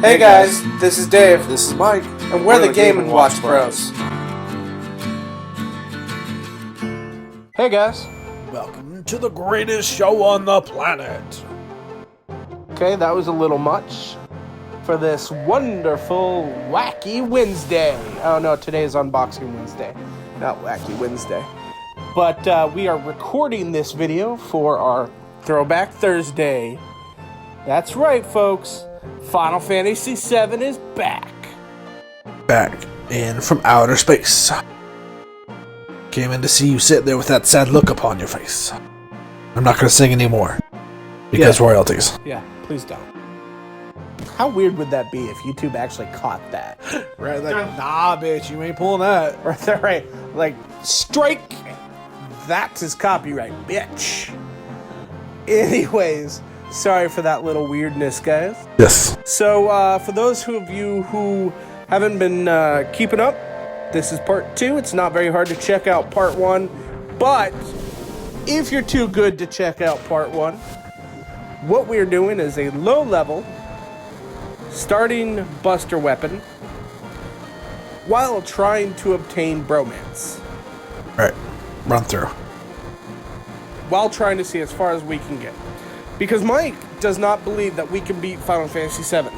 Hey guys, this is Dave. This is Mike. And we're the Game & Watch Bros. Hey guys. Welcome to the greatest show on the planet. Okay, that was a little much for this wonderful, wacky Wednesday. Oh no, today is Unboxing Wednesday, not Wacky Wednesday. But we are recording this video for our Throwback Thursday. That's right, folks. Final Fantasy VII is back. Back in from outer space. Came in to see you sit there with that sad look upon your face. I'm not going to sing anymore. Because royalties. Yeah, please don't. How weird would that be if YouTube actually caught that? Right, like, nah, bitch, you ain't pulling that. Right, like, strike. That is copyright, bitch. Anyways, sorry for that little weirdness, guys. Yes. So, for those of you who haven't been keeping up, this is part 2. It's not very hard to check out part 1, but if you're too good to check out part 1, what we're doing is a low-level starting buster weapon while trying to obtain bromance. Right. Run through. While trying to see as far as we can get. Because Mike does not believe that we can beat Final Fantasy VII.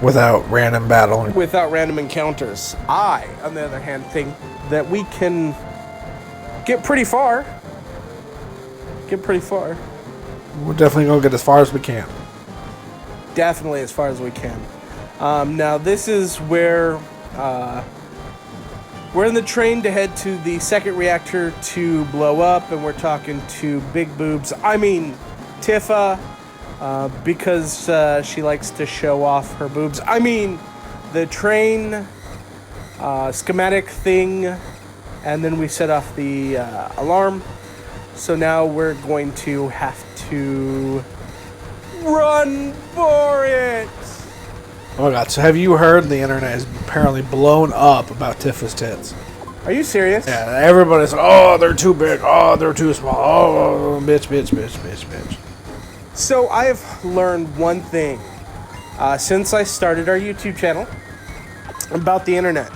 Without random battling. Without random encounters. I, on the other hand, think that we can get pretty far. We're definitely going to get as far as we can. Definitely as far as we can. Now, this is where we're in the train to head to the second reactor to blow up, and we're talking to Big Boobs. I mean, Tifa, because she likes to show off her boobs. I mean, the train schematic thing, and then we set off the alarm. So now we're going to have to run for it. Oh my god, so have you heard the internet is apparently blown up about Tifa's tits? Are you serious? Yeah, everybody's like, oh, they're too big, oh, they're too small, oh, bitch. So I have learned one thing since I started our YouTube channel about the internet,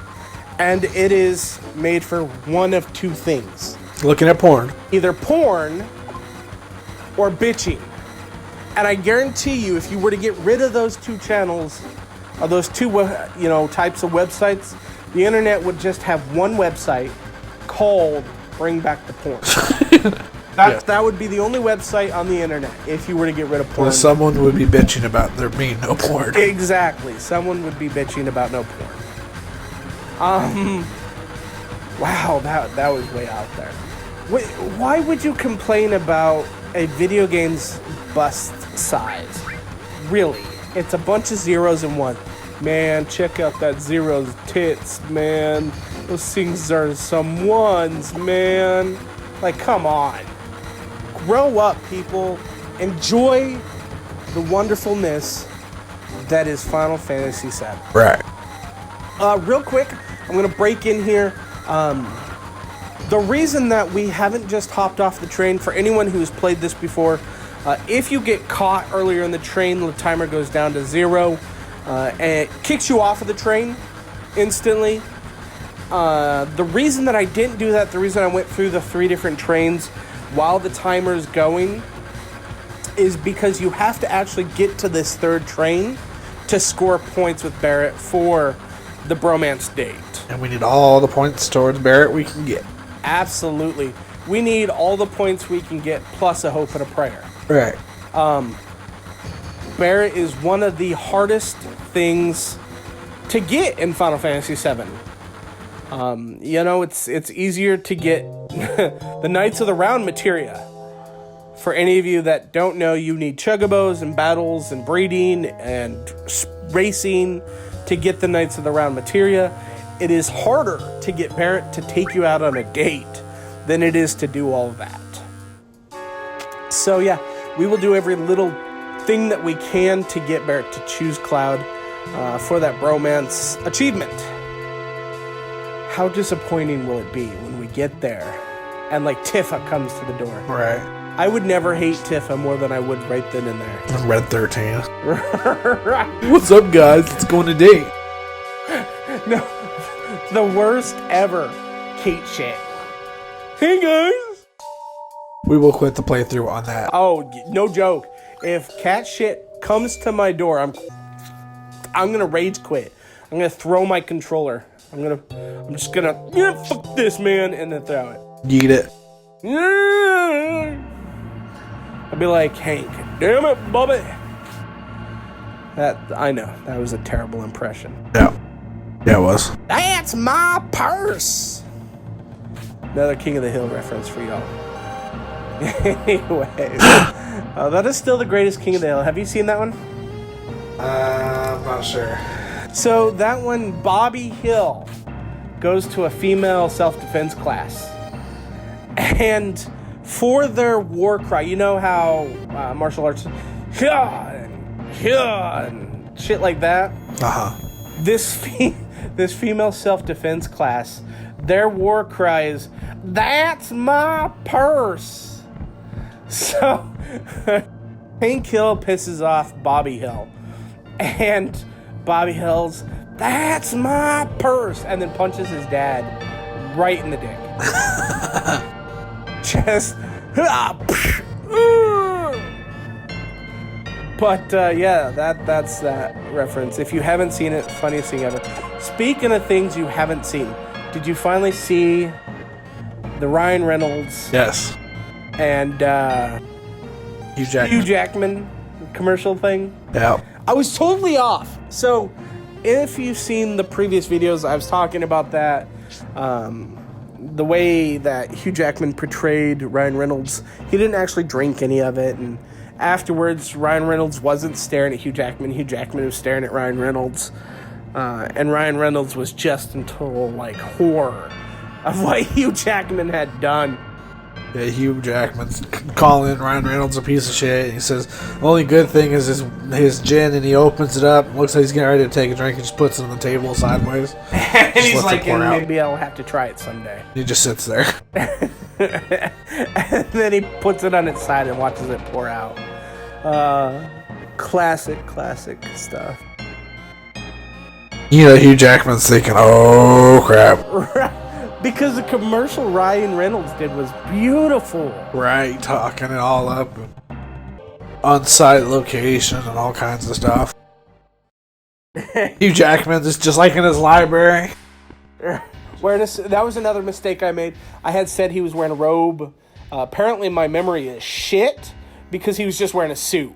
and it is made for one of two things. Looking at porn. Either porn or bitching. And I guarantee you, if you were to get rid of those two channels, or those two types of websites, the internet would just have one website called Bring Back the Porn. That would be the only website on the internet if you were to get rid of porn. Well, someone would be bitching about there being no porn. Exactly. Someone would be bitching about no porn. Wow, that was way out there. Why would you complain about a video game's bust size? Really? It's a bunch of zeros and one. Man, check out that zero's tits, man. Those things are some ones, man. Like, come on. Grow up, people. Enjoy the wonderfulness that is Final Fantasy VII. Right. Real quick, I'm going to break in here. The reason that we haven't just hopped off the train, for anyone who's played this before, if you get caught earlier in the train, the timer goes down to 0, and it kicks you off of the train instantly. The reason that I didn't do that, the reason I went through the 3 different trains while the timer's going, is because you have to actually get to this 3rd train to score points with Barrett for the bromance date. And we need all the points towards Barrett we can get. Absolutely. We need all the points we can get, plus a hope and a prayer. Right. Barrett is one of the hardest things to get in Final Fantasy VII. It's easier to get the Knights of the Round materia. For any of you that don't know, you need chugabos and battles and breeding and racing to get the Knights of the Round materia. It is harder to get Barrett to take you out on a date than it is to do all of that. So yeah, we will do every little thing that we can to get Barrett to choose Cloud for that bromance achievement. How disappointing will it be when we get there and like Tifa comes to the door? Right. I would never hate Tifa more than I would right then and there. Red 13. What's up, guys? Let's go on a date. No, the worst ever Kate shit. Hey, guys. We will quit the playthrough on that. Oh, no joke. If cat shit comes to my door, I'm gonna rage quit. I'm gonna throw my controller. I'm just gonna, fuck this, man, and then throw it. Yeet it. I'd be like, Hank, damn it, Bobby. I know, that was a terrible impression. Yeah, it was. That's my purse. Another King of the Hill reference for y'all. Anyways, that is still the greatest King of the Hill. Have you seen that one? I'm not sure. So that one, Bobby Hill goes to a female self-defense class. And for their war cry, you know how martial arts, and shit like that? Uh-huh. This female self-defense class, their war cry is, that's my purse. So, Hank Hill pisses off Bobby Hill. And Bobby Hill's, that's my purse. And then punches his dad right in the dick. Just, but yeah, that's that reference. If you haven't seen it, funniest thing ever. Speaking of things you haven't seen, did you finally see the Ryan Reynolds? Yes. And Hugh Jackman commercial thing? Yeah. I was totally off. So, if you've seen the previous videos, I was talking about that. The way that Hugh Jackman portrayed Ryan Reynolds, he didn't actually drink any of it, and afterwards Ryan Reynolds wasn't staring at Hugh Jackman was staring at Ryan Reynolds, and Ryan Reynolds was just in total horror of what Hugh Jackman had done. Yeah, Hugh Jackman's calling Ryan Reynolds a piece of shit. And he says the only good thing is his gin, and he opens it up. Looks like he's getting ready to take a drink, and just puts it on the table sideways. And he's like, maybe I'll have to try it someday. He just sits there. And then he puts it on its side and watches it pour out. Classic stuff. Hugh Jackman's thinking, oh crap. Because the commercial Ryan Reynolds did was beautiful. Right, talking it all up. On-site location and all kinds of stuff. Hugh Jackman's is just like in his library. That was another mistake I made. I had said he was wearing a robe. Apparently my memory is shit because he was just wearing a suit.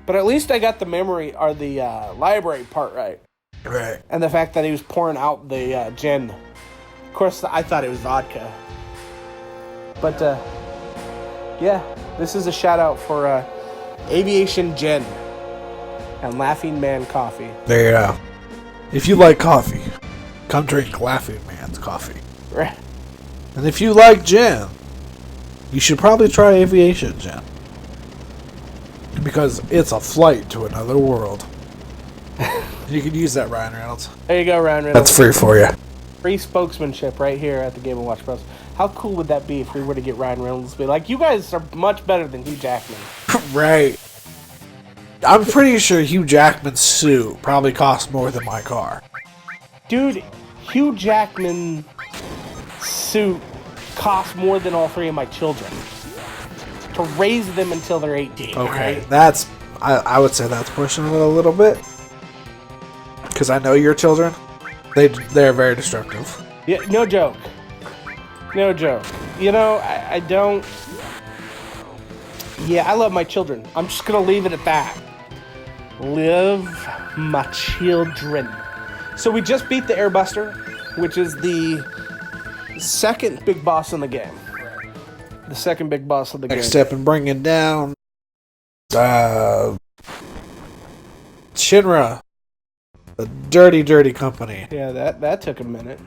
But at least I got the memory, or the library part right. Right. And the fact that he was pouring out the gin. Of course, I thought it was vodka. But, yeah, this is a shout-out for Aviation Gin and Laughing Man Coffee. There you go. If you like coffee, come drink Laughing Man's coffee. Right. And if you like gin, you should probably try Aviation Gin. Because it's a flight to another world. You can use that, Ryan Reynolds. There you go, Ryan Reynolds. That's free for you. Free spokesmanship right here at the Game & Watch Bros. How cool would that be if we were to get Ryan Reynolds to be like, you guys are much better than Hugh Jackman. Right. I'm pretty sure Hugh Jackman's suit probably costs more than my car. Dude, Hugh Jackman's suit costs more than all three of my children. To raise them until they're 18. Okay, right? that's... I would say that's pushing it a little bit. Because I know your children. They're very destructive. Yeah, no joke. No joke. I don't... Yeah, I love my children. I'm just going to leave it at that. Live my children. So we just beat the Airbuster, which is the second big boss in the game. The second big boss of the game. Next step in bringing down... Shinra. The dirty company. Yeah, that took a minute.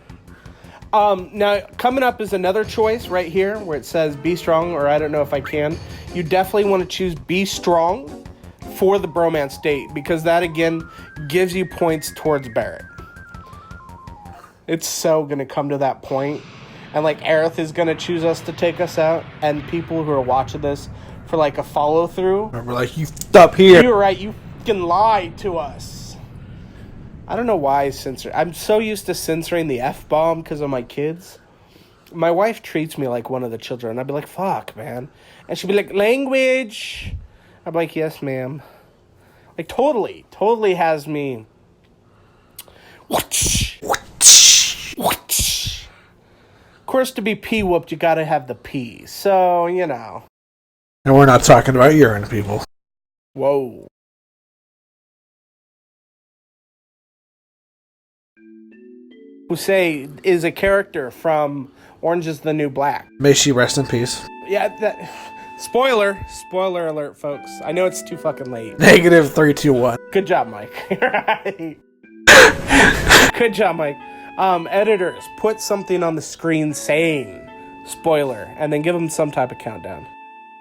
Now, coming up is another choice right here where it says be strong, or I don't know if I can. You definitely want to choose be strong for the bromance date, because that, again, gives you points towards Barrett. It's so going to come to that point. And, Aerith is going to choose us to take us out. And people who are watching this for like a follow through. Remember, like, you f***ed up here. You were right. You fucking lied to us. I don't know why I censor. I'm so used to censoring the F-bomb because of my kids. My wife treats me like one of the children. I'd be like, fuck, man. And she'd be like, language. I'd be like, yes, ma'am. Like, totally has me. Of course, to be P-whooped, you gotta have the P. So, you know. And we're not talking about urine, people. Whoa. Say is a character from Orange is the New Black. May she rest in peace. Yeah, spoiler alert, folks. I know it's too fucking late. Negative 3, 2, 1. Good job, Mike. Right. Good job, Mike. Editors, put something on the screen saying spoiler, and then give them some type of countdown.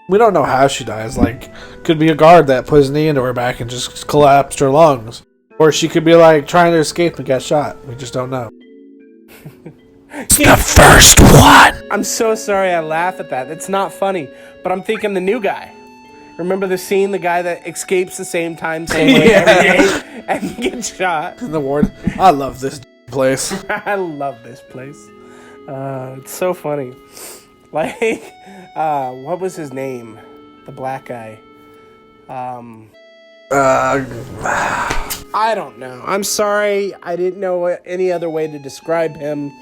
We don't know how she dies. Like, could be a guard that put his knee into her back and just collapsed her lungs. Or she could be, like, trying to escape and get shot. We just don't know. The first one! I'm so sorry I laugh at that. It's not funny. But I'm thinking the new guy. Remember the scene, the guy that escapes the same time, same way every day, and gets shot? In the ward. I love this place. I love this place. It's so funny. Like, what was his name? The black guy. I don't know. I'm sorry. I didn't know any other way to describe him.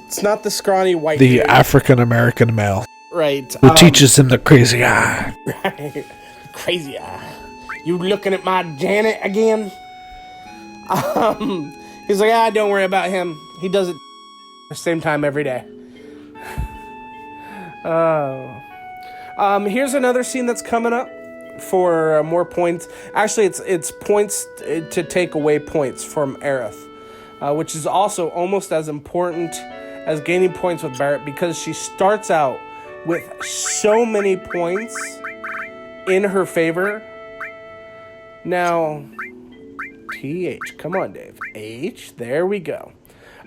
It's not the scrawny white The dude. African-American male. Right. Who teaches him the crazy eye. Right. Crazy eye. You looking at my Janet again? He's like, don't worry about him. He does it the same time every day. Here's another scene that's coming up for more points. Actually, it's points to take away points from Aerith, which is also almost as important as gaining points with Barret, because she starts out with so many points in her favor. Now, TH, come on, Dave. H, there we go.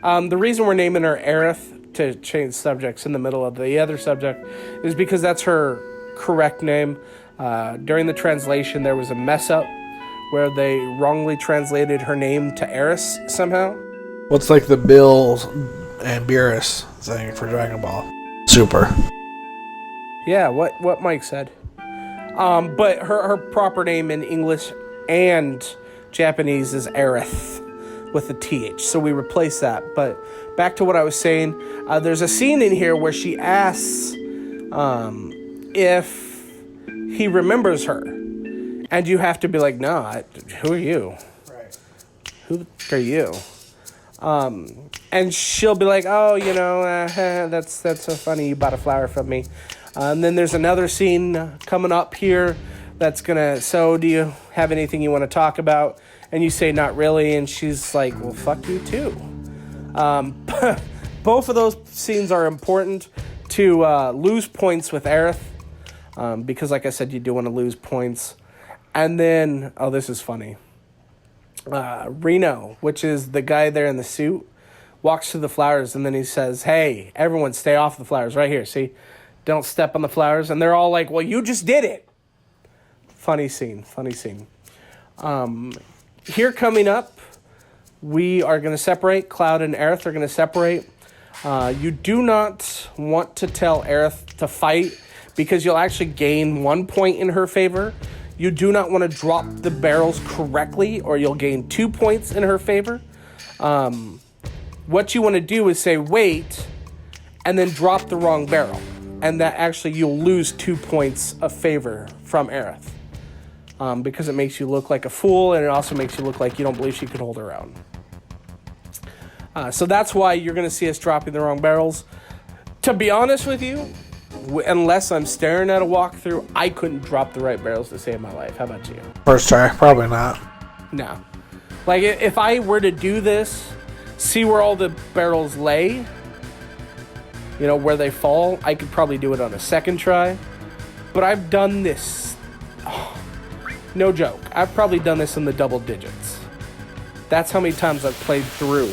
The reason we're naming her Aerith, to change subjects in the middle of the other subject, is because that's her correct name. During the translation, there was a mess up where they wrongly translated her name to Eris somehow. What's like the Bill and Beerus thing for Dragon Ball? Super. Yeah, what Mike said. But her proper name in English and Japanese is Aerith with a TH, so we replace that. But back to what I was saying, there's a scene in here where she asks if he remembers her, and you have to be like, no, who are you? Right. Who the fuck are you? And she'll be like, oh, that's so funny, you bought a flower from me. And then there's another scene coming up here that's so do you have anything you want to talk about? And you say, not really, and she's like, well, fuck you too. Both of those scenes are important to lose points with Aerith, because like I said, you do want to lose points. And then, oh, this is funny. Reno, which is the guy there in the suit, walks to the flowers, and then he says, hey, everyone stay off the flowers right here, see? Don't step on the flowers. And they're all like, well, you just did it. Funny scene. Here coming up, we are going to separate. Cloud and Aerith are going to separate. You do not want to tell Aerith to fight, because you'll actually gain 1 point in her favor. You do not want to drop the barrels correctly, or you'll gain 2 points in her favor. What you want to do is say, wait, and then drop the wrong barrel. And that actually, you'll lose 2 points of favor from Aerith. Because it makes you look like a fool, and it also makes you look like you don't believe she could hold her own. So that's why you're going to see us dropping the wrong barrels. To be honest with you, unless I'm staring at a walkthrough, I couldn't drop the right barrels to save my life. How about you? First try, probably not. No. Like, if I were to do this, see where all the barrels lay, where they fall, I could probably do it on a second try. But I've done this, no joke, I've probably done this in the double digits. That's how many times I've played through.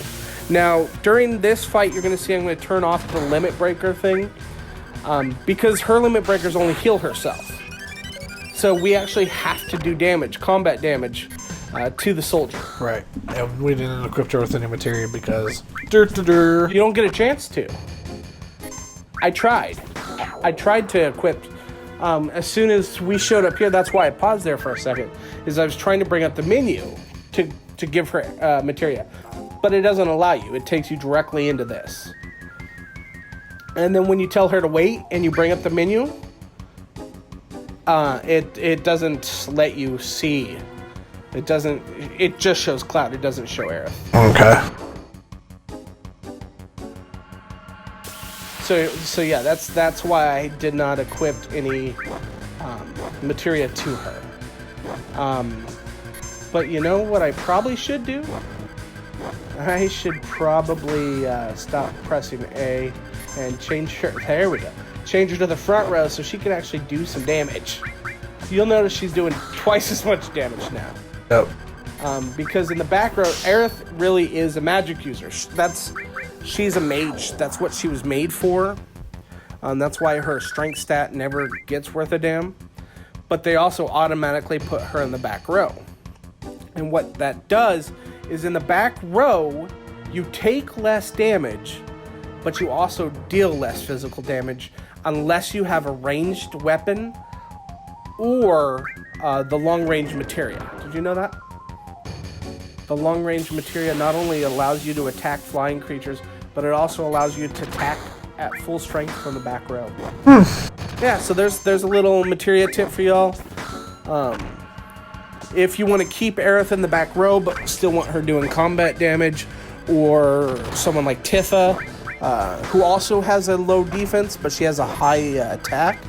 Now, during this fight, you're going to see I'm going to turn off the limit breaker thing, because her limit breakers only heal herself. So we actually have to do damage, combat damage, to the soldier. Right. And we didn't equip her with any materia because... You don't get a chance to. I tried to equip. As soon as we showed up here, that's why I paused there for a second, is I was trying to bring up the menu to give her materia. But it doesn't allow you. It takes you directly into this. And then when you tell her to wait and you bring up the menu, it doesn't let you see. It just shows Cloud. It doesn't show Aerith. Okay. So yeah, that's why I did not equip any materia to her. But you know what I probably should do? I should probably stop pressing A and change her. There we go. Change her to the front row so she can actually do some damage. You'll notice she's doing twice as much damage now. Yep. Because in the back row, Aerith really is a magic user. She's a mage. That's what she was made for. That's why her strength stat never gets worth a damn. But they also automatically put her in the back row. And what that does is in the back row, you take less damage, but you also deal less physical damage unless you have a ranged weapon or the long-range materia. Did you know that? The long-range materia not only allows you to attack flying creatures, but it also allows you to attack at full strength from the back row. Yeah, so there's a little materia tip for y'all. If you want to keep Aerith in the back row, but still want her doing combat damage, or someone like Tifa, who also has a low defense, but she has a high attack,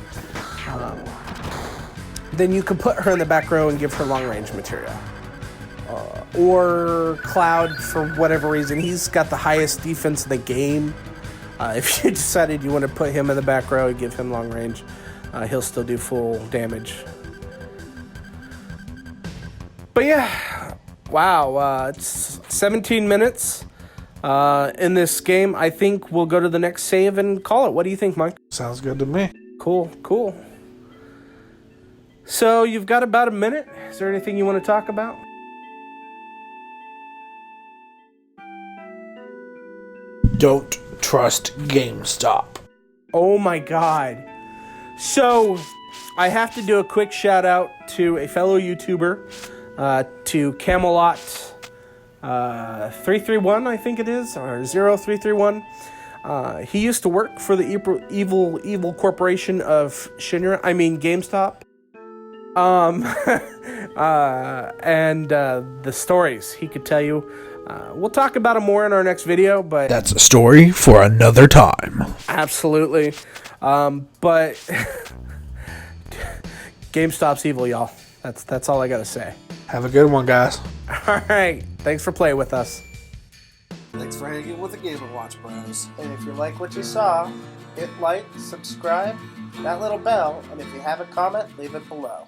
then you can put her in the back row and give her long-range materia. Or Cloud, for whatever reason, he's got the highest defense in the game. If you decided you want to put him in the back row and give him long range, he'll still do full damage. But yeah, wow, it's 17 minutes in this game. I think we'll go to the next save and call it. What do you think, Mike? Sounds good to me. Cool. So you've got about a minute. Is there anything you want to talk about? Don't trust GameStop. Oh my god. So, I have to do a quick shout out to a fellow YouTuber, to Camelot 331, I think it is, or 0331. He used to work for the evil corporation of GameStop. And the stories he could tell you. We'll talk about them more in our next video, but that's a story for another time. Absolutely. But GameStop's evil, y'all. That's all I gotta say. Have a good one, guys. All right. Thanks for playing with us. Thanks for hanging with the Game & Watch Bros. And if you like what you saw, hit like, subscribe, that little bell, and if you have a comment, leave it below.